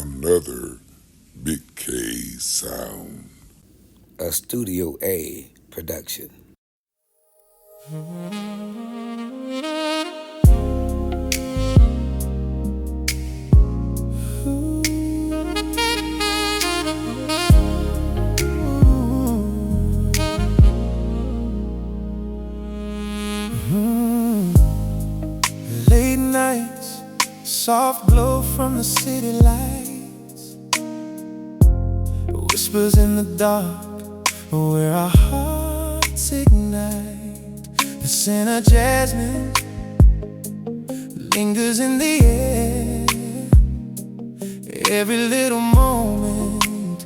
Another Big K sound. A Studio A production. Late nights, soft glow from the city lights, whispers in the dark where our hearts ignite. The scent of jasmine lingers in the air. Every little moment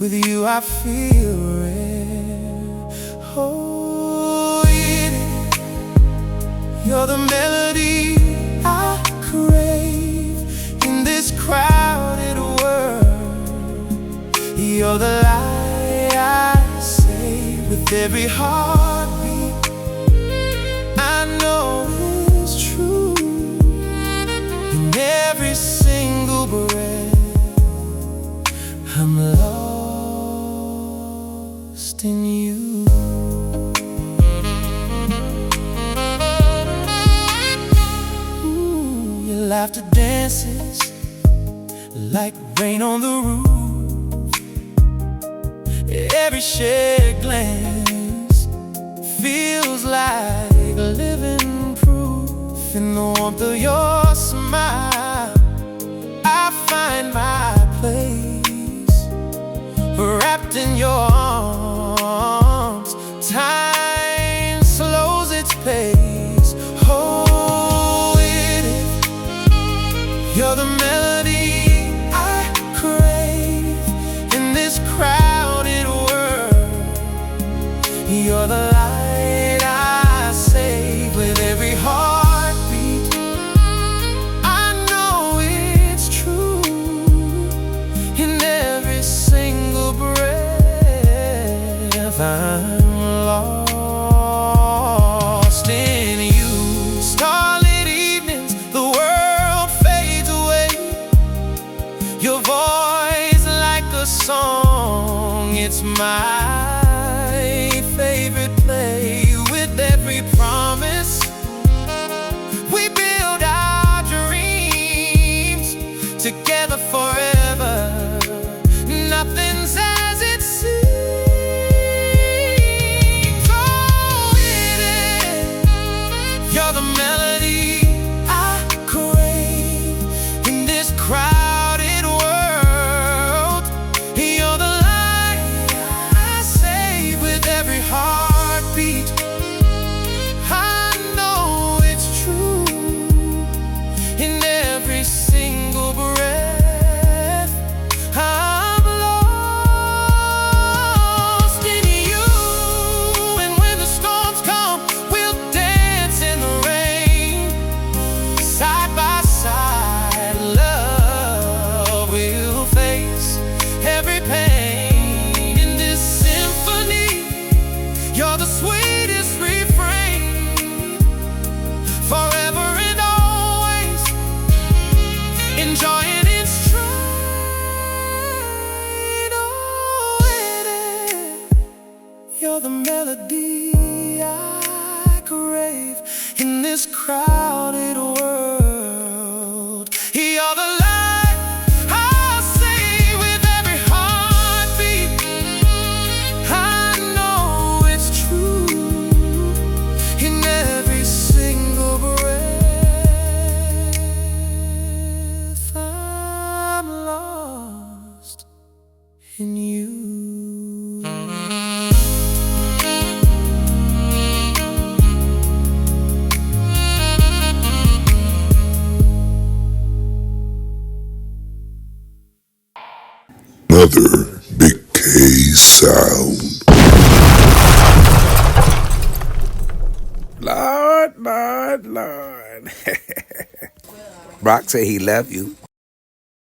with you I feel rare. Oh, Edith, you're the melody I crave in this crowded world. You're the light I save with every heartbeat. I know it's true in every single breath. I'm lost in you. Laughter dances like rain on the roof. Every shared glance feels like living proof. In the warmth of your smile, I find my place, wrapped in your arms. Time slows its pace. Oh, Edith, you're the melody I crave in this crowded world. You're the light I save with every heartbeat. I know it's true in every single breath. I'm lost in you. Starlit evenings, the world fades away. Your voice like a song, it's my favorite play. With every promise, we build our dreams together forever. Nothing's as it seems. Oh, Edith, you're the melody I crave in this crowded world. You're the light I save with every heartbeat. I know it's true in every single breath. I'm lost in you. And when the storms come, we'll dance in the rain. Side by side, love will face every pain. In this symphony, you're the sweetest refrain. Forever and always, enjoying its stride. Oh, Edith, you're the melody I crave in this crowded world. You're the light I see with every heartbeat. I know it's true in every single breath. I'm lost in you. Another Big K sound. Lord. Broc say he love you.